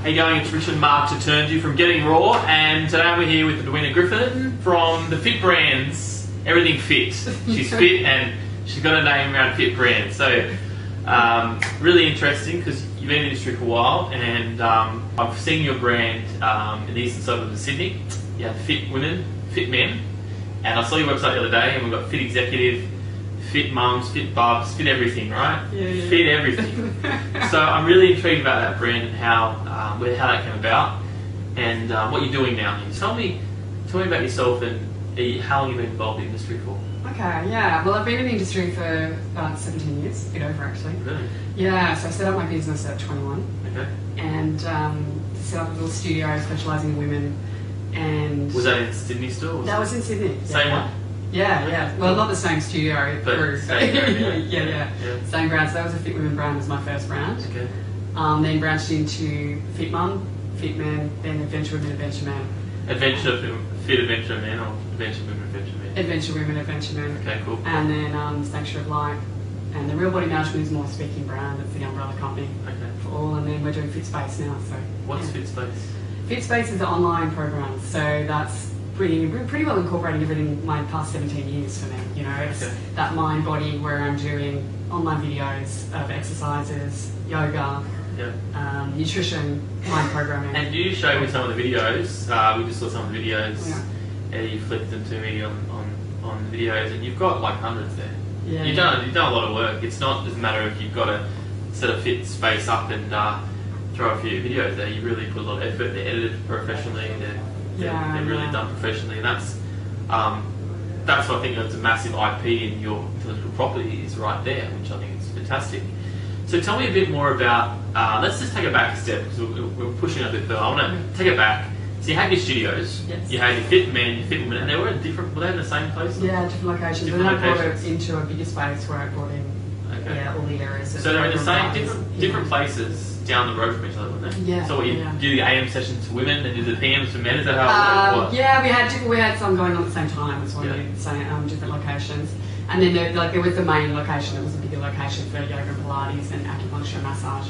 How you going? It's Richard Mark to turn to you from Getting Raw, and today we're here with Edwina Griffen from the Fit Brands. Everything Fit. She's fit and she's got a name around Fit Brands. So really interesting because you've been in the industry for a while, and I've seen your brand in the eastern suburbs of Sydney. You have Fit Women, Fit Men, and I saw your website the other day, and we've got Fit Executive, Fit Mums, Fit Bubs, Fit Everything, right? Yeah. Fit Everything. So I'm really intrigued about that brand and how that came about, and what you're doing now. Tell me about yourself and how long you've been involved in the industry for. Okay, yeah. Well, I've been in the industry for about 17 years, a bit over actually. Really? Yeah, so I set up my business at 21. Okay. And set up a little studio specialising in women. And was that in Sydney still? That was in Sydney. Same one? Yeah. Well, not the same studio. But same brand, yeah. Same brand. So that was a Fit Women brand, was my first brand. Okay. Then branched into Fit Mum, Fit Men, then Adventure Women, Adventure Men. Fit Adventure Men or Adventure Women, Adventure Men? Adventure Women, Adventure Men. Okay, cool. And then Sanctuary of Light. And the Real Body Management is more speaking brand. It's the umbrella company for all. And then we're doing Fit Space now. So what's Fit Space? Fit Space is an online program. So that's pretty well incorporating everything my past 17 years for me. You know, it's that mind body where I'm doing online videos of exercises, yoga, nutrition, mind programming. And you showed me some of the videos. We just saw some of the videos. And you flipped them to me on the videos, and you've got like hundreds there. Yeah, you've done a lot of work. It's not just a matter of you've got to set a Fit Space up and throw a few videos there. You really put a lot of effort. They're edited professionally. They're really done professionally, and that's what I think that's a massive IP in your intellectual property is right there, which I think is fantastic. So tell me a bit more about. Let's just take it back a step because we're pushing it a bit further. I want to take it back. So you had your studios, you had your Fit Men, your Fit Women, and they were in were they in the same place? Yeah, different locations. And then I brought it into a bigger space where I brought in all the areas. So they're in the same different places down the road from each other, weren't they? Yeah. So what you do the AM sessions for women and do the PMs for men? Is that how it works? Yeah, we had some going on at the same time as well, different locations. And then there was the main location that was a bigger location for yoga and Pilates and acupuncture and massage.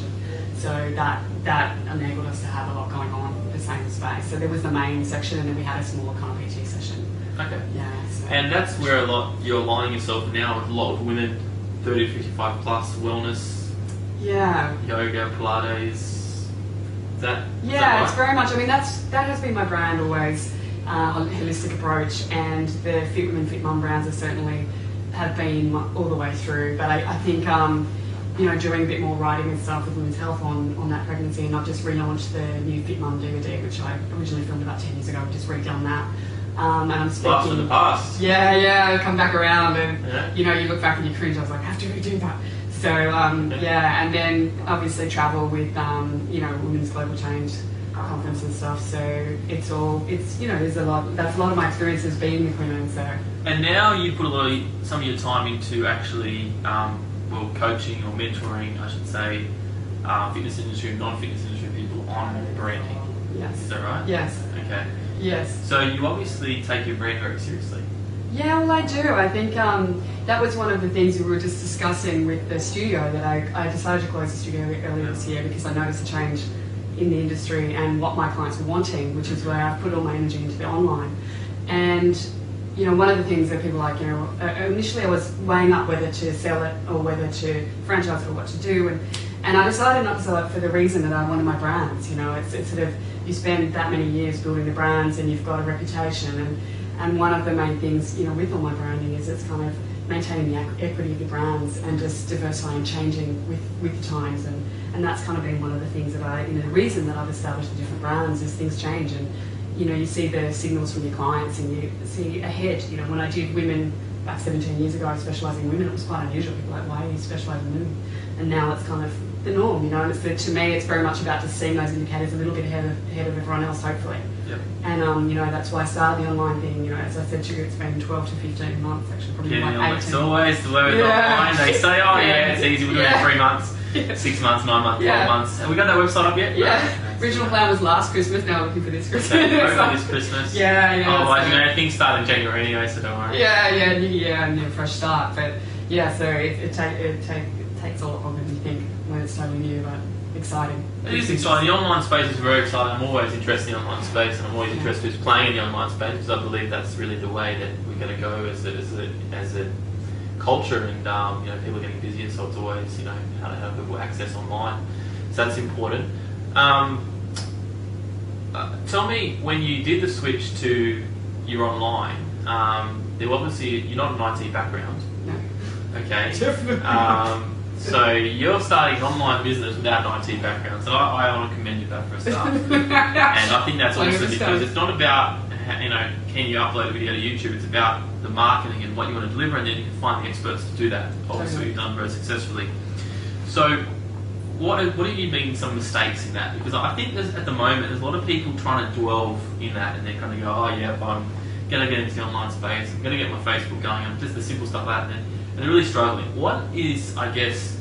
So that enabled us to have a lot going on in the same space. So there was the main section, and then we had a smaller kind of PT session. Okay. Yeah. So. And that's where you're aligning yourself now with a lot of women, 30 to 55 plus, wellness. Yeah. Yoga, Pilates. Is that right? It's very much. I mean, that has been my brand always, a holistic approach, and the Fit Women, Fit Mum brands have been all the way through. But I think. Doing a bit more writing and stuff with women's health on that pregnancy, and I've just relaunched the new Fit Mum DVD, which I originally filmed about 10 years ago. I've just redone that. And I'm speaking... Blast from the past. Yeah, come back around and, you look back and you cringe. I was like, I have to redo that. So, and then obviously travel with, Women's Global Change Conference and stuff. So there's a lot, that's a lot of my experiences being with women, so... And now you put some of your time into actually... coaching or mentoring, I should say, fitness industry, non-fitness industry people on branding. Yes. Is that right? Yes. Okay. Yes. So you obviously take your brand very seriously. Yeah, well, I do. I think that was one of the things we were just discussing with the studio, that I decided to close the studio earlier this year because I noticed a change in the industry and what my clients were wanting, which is where I put all my energy into the online. And one of the things that people like, initially I was weighing up whether to sell it or whether to franchise it or what to do, and I decided not to sell it for the reason that I wanted my brands. It's sort of, you spend that many years building the brands and you've got a reputation, and one of the main things, with all my branding is it's kind of maintaining the equity of your brands and just diversifying and changing with the times, and that's kind of been one of the things that the reason that I've established the different brands is things change, and you see the signals from your clients and you see ahead. When I did women back 17 years ago, I specialised in women, it was quite unusual. People were like, why are you specialising in women? And now it's kind of the norm, and to me it's very much about just seeing those indicators a little bit ahead of everyone else, hopefully. Yep. And that's why I started the online thing. As I said to you, it's been 12 to 15 months, actually, probably like 18. It's always the way with online. They say, it's easy, we're doing it in 3 months, 6 months, 9 months, 12 months. Have we got that website up yet? Yeah. Original plan was last Christmas, now we're looking for this Christmas. Okay, this Christmas. Yeah. Otherwise, things start in January anyway, so don't worry. Yeah, new year and a fresh start. But yeah, so it takes a lot longer than you think when it's totally new. But exciting. It is exciting. The online space is very exciting. I'm always interested in the online space, and I'm always interested in playing in the online space because I believe that's really the way that we're going to go as a culture. And people are getting busier, so it's always how to have people access online. So that's important. Tell me, when you did the switch to your online, you're not an IT background. No. Okay. Definitely. So you're starting an online business without an IT background. So I want to commend you for that for a start. And I think that's awesome because it's not about can you upload a video to YouTube. It's about the marketing and what you want to deliver, and then you can find the experts to do that. Obviously, you've done very successfully. So what do you mean some mistakes in that? Because I think at the moment there's a lot of people trying to dwell in that, and they're kind of go, oh yeah, I'm going to get into the online space. I'm going to get my Facebook going. I'm just the simple stuff like that. And they're really struggling. What is, I guess,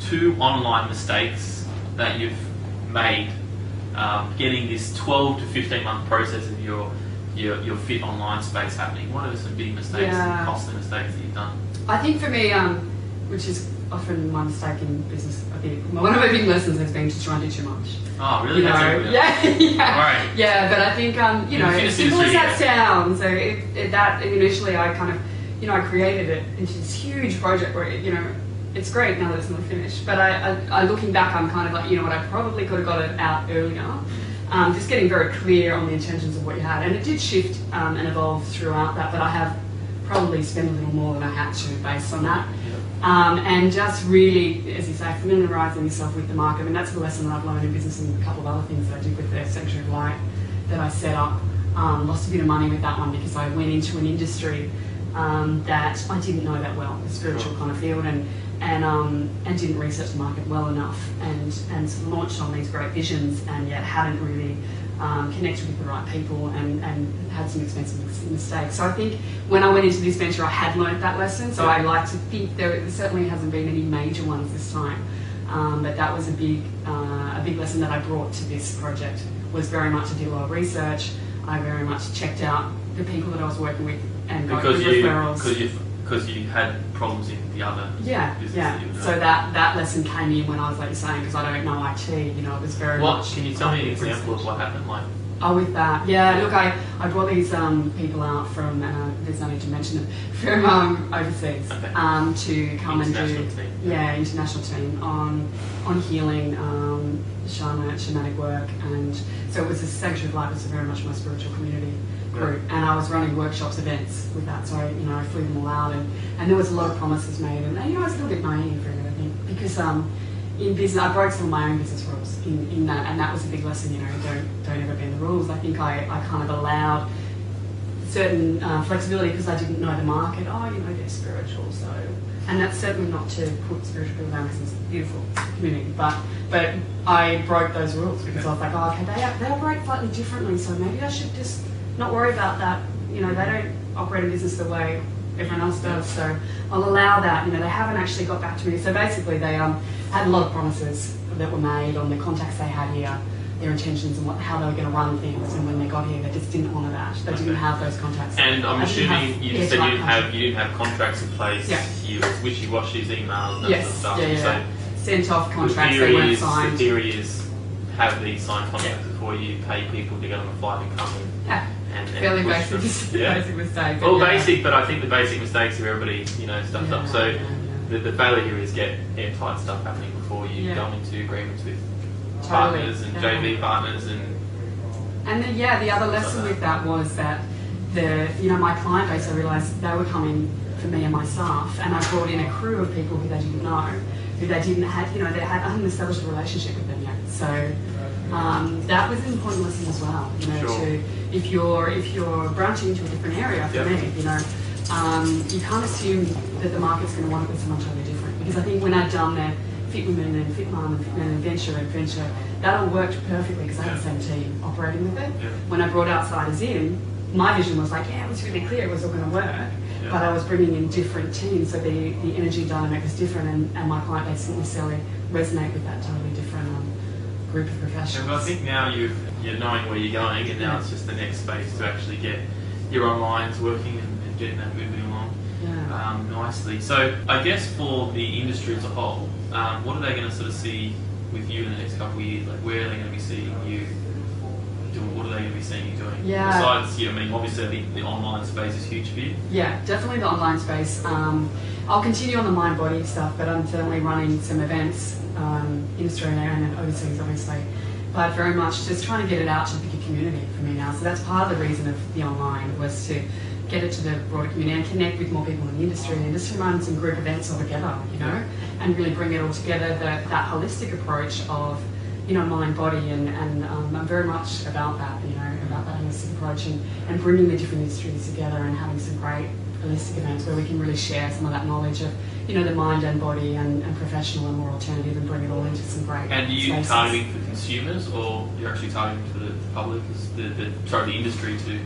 2 online mistakes that you've made getting this 12 to 15 month process of your fit online space happening? What are some big mistakes and costly mistakes that you've done? I think for me, which is often my mistake in business, I think one of my big lessons has been to try and do too much. Oh, really? Yeah, but I think, as simple as that sounds, so initially I kind of, I created it into this huge project where, it's great now that it's not finished. But I looking back, I'm kind of like, what I probably could have got it out earlier. Just getting very clear on the intentions of what you had. And it did shift and evolve throughout that, but I have probably spent a little more than I had to based on that. And just really, as you say, familiarising yourself with the market. I mean, that's the lesson that I've learned in business, and a couple of other things that I did with the Sanctuary of Light that I set up. Lost a bit of money with that one because I went into an industry that I didn't know that well, the spiritual kind of field, and didn't research the market well enough, and sort of launched on these great visions, and yet hadn't really connected with the right people, and had some expensive mistakes. So I think when I went into this venture, I had learned that lesson. So I like to think there certainly hasn't been any major ones this time, but that was a big lesson that I brought to this project. Was very much I did a lot of research. I very much checked out the people that I was working with and got good referrals. Because you had problems in the other business. So that lesson came in when I was, like you're saying, because I don't know IT, it was very much... Can you tell me an example of what happened? With that, look, I brought these people out from, there's no need to mention them, from overseas to come and do... International team on healing, shamanic work, and so it was a Sanctuary of Light, was very much my spiritual community group, and I was running workshops, events with that, so I flew them all out, and there was a lot of promises made, and I was a little bit naive really, I think, because in business I broke some of my own business rules in that, and that was a big lesson, don't ever bend the rules. I think I kind of allowed certain flexibility because I didn't know the market. They're spiritual, so, and that's certainly not to put spiritual people down because it's a beautiful community, but I broke those rules because I was like, okay, they operate slightly differently, so maybe I should just not worry about that. They don't operate a business the way everyone else does, so I'll allow that. They haven't actually got back to me. So basically they had a lot of promises that were made on the contacts they had here, their intentions and how they were going to run things, and when they got here they just didn't honour that. They didn't have those contacts. And I'm assuming you said you didn't have contracts in place. You was wishy-washy emails and that sort of stuff. So sent off contracts that weren't signed. The theory is have these signed contracts before you pay people to get on a flight and come in. And fairly basic mistake. Well, basic, but I think the basic mistakes are everybody, stuffed up. So the failure here is get airtight stuff happening before you go into agreements with partners and JV partners and then the other lesson with that was that my client base, I realised they were coming for me and my staff, and I brought in a crew of people who they didn't know, who they didn't have, they hadn't established a relationship with them yet. So that was an important lesson as well. To if you're branching into a different area, for me, you can't assume that the market's going to want it with someone totally different. Because I think when I'd done the Fit Women and Fit Mum and Fit Men and Venture, that all worked perfectly because I had the same team operating with it. When I brought outsiders in, my vision was like, it was really clear it was all going to work, but I was bringing in different teams, so the energy dynamic was different, and my client base didn't necessarily resonate with that totally different group of professionals. But I think now you're knowing where you're going, and now it's just the next space to actually get your onlines working and getting that moving along nicely. So I guess for the industry as a whole, what are they going to sort of see with you in the next couple of years? Like, where are they going to be seeing you doing? What are they going to be seeing you doing? Yeah. Besides, I mean, obviously the online space is huge for you. Yeah, definitely the online space. I'll continue on the mind-body stuff, but I'm certainly running some events in Australia and overseas, obviously. But very much just trying to get it out to the bigger community for me now. So that's part of the reason of the online, was to get it to the broader community and connect with more people in the industry, and just to run some group events all together, you know, and really bring it all together, that holistic approach of, you know, mind, body, and I'm very much about that, you know, about that holistic approach, and bringing the different industries together and having some great holistic events where we can really share some of that knowledge of, you know, the mind and body and professional and more alternative, and bring it all into some great And are you spaces. targeting for consumers, or you're actually targeting for the public, the industry to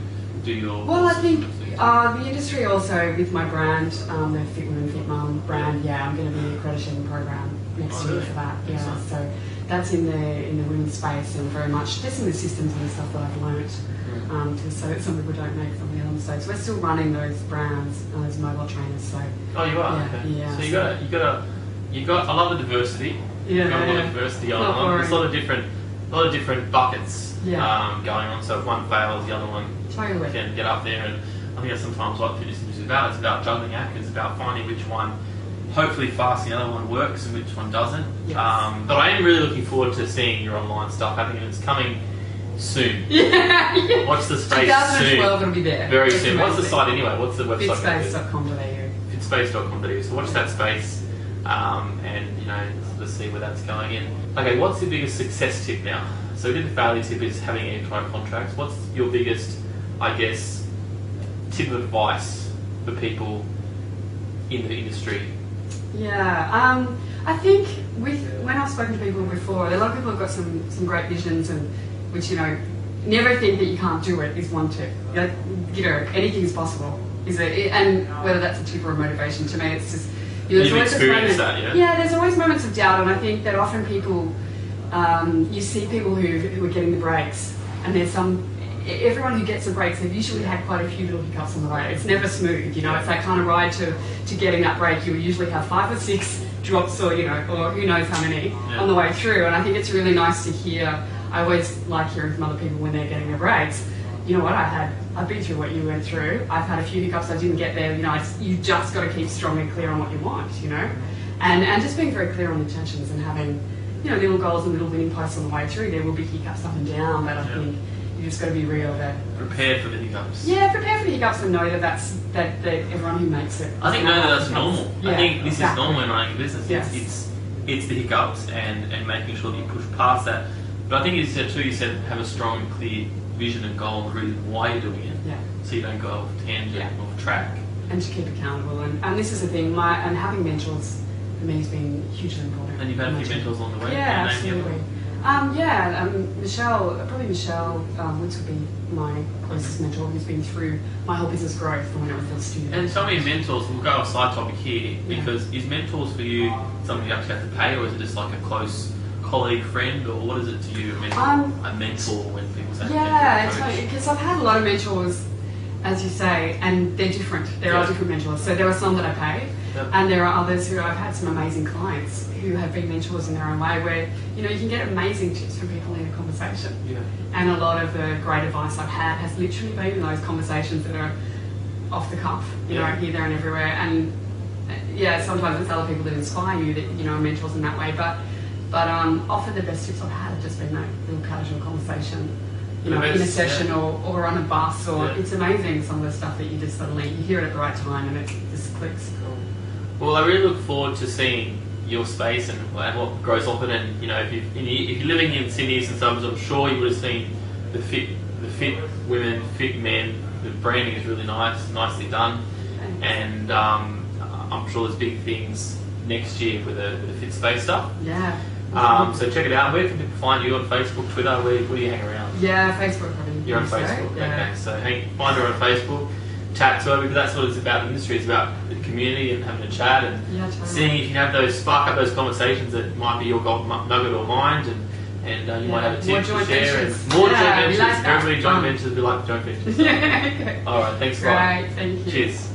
do your... Well, I think the industry also, with my brand, the Fit Women, Fit Mum brand, I'm going to be accrediting the program next year for that. Yeah, Excellent. so that's in the women's space, and very much just in the systems and the stuff that I've learnt. So that some people don't make some of the other mistakes. We're still running those brands as mobile trainers. So Oh, you are. yeah, Okay. yeah, So you got. I love the diversity. Yeah, You've got a lot yeah. of diversity Not on. There's a boring. lot of different buckets Yeah. going on. So if one fails, the other one Totally. can get up there. And I think that's sometimes what fitness is about. It's about juggling act. It's about finding which one, hopefully fast, the other one works, and which one doesn't. Yes. But I am really looking forward to seeing your online stuff happening, and it's coming soon. Yeah. Watch the space 2012 soon. it'll be there. Very It's soon. What's the amazing. site anyway? What's the website? Fitspace.com.au. Fitspace.com.au. So watch that space, and you know, let's see where that's going in. Okay, what's the biggest success tip now? So we did the failure tip is having airtight contracts. What's your biggest, I guess, tip of advice for people in the industry? Yeah, I think when I've spoken to people before, a lot of people have got some great visions, and which, you know, never think that you can't do it is one tip. Like, you know, anything is possible. And whether that's a tip or a motivation, to me, it's just, you know, You've there's always experienced moments, that, yeah? Yeah, there's always moments of doubt, and I think that often people, you see people who are getting the breaks, and everyone who gets the breaks, they've usually had quite a few little hiccups on the way. It's never smooth, you know. It's that kind of ride to getting that break. You usually have 5 or 6 drops, or, you know, or who knows how many on the way through. And I think it's really nice to hear. I always like hearing from other people when they're getting their breaks. You know what, I've been through what you went through. I've had a few hiccups. I didn't get there. You know, you just got to keep strong and clear on what you want, you know, and just being very clear on intentions, and having, you know, little goals and little winning posts on the way through. There will be hiccups up and down, but I think you just got to be real. That Prepared for the hiccups. Yeah, prepare for the hiccups, and know that everyone who makes it. I think that's normal. Yeah, I think this exactly. is normal in running a business. Yes. It's the hiccups and making sure that you push past that. But I think you said have a strong and clear vision and goal and reason why you're doing it. Yeah. So you don't go off tangent, off track. And to keep accountable, and this is the thing. And having mentors for me has been hugely important. And you've had a few mentors along the way. Yeah, absolutely. Michelle Woods would be my closest mentor, who's been through my whole business growth from when I was a student. And tell me, mentors, we'll go off side topic here, because is mentors for you something you actually have to pay, or is it just like a close colleague, friend, or what is it to you, a mentor when people say mentor, because I've had a lot of mentors, as you say, and they're different. There are different mentors. So there are some that I pay, and there are others who I've had some amazing clients who have been mentors in their own way, where, you know, you can get amazing tips from people in a conversation. Yeah. And a lot of the great advice I've had has literally been in those conversations that are off the cuff, you know, here, there, and everywhere. And sometimes it's other people that inspire you that, you know, are mentors in that way. But often the best tips I've had have just been that little casual conversation, you know, in a session or on a bus, or it's amazing some of the stuff that you just suddenly, you hear it at the right time and it just clicks. Well, I really look forward to seeing your space and what grows off it. And, you know, if you're living in Sydney and suburbs, I'm sure you would have seen the fit women, fit men. The branding is really nicely done. Thanks. And I'm sure there's big things next year with the fit space stuff. Yeah. So check it out. Where can people find you? On Facebook, Twitter? Where do you hang around? Yeah, Facebook. You're on Facebook. Yeah. Okay, so find her on Facebook. Chat to her, because that's what it's about. The industry, it's about the community and having a chat and totally. seeing if you can spark up those conversations that might be your nugget or mind, and you might have a tip to share. And more joint ventures. Everybody joint ventures. We like joint ventures. Okay. All right, thanks a lot. Great, thank you. Cheers.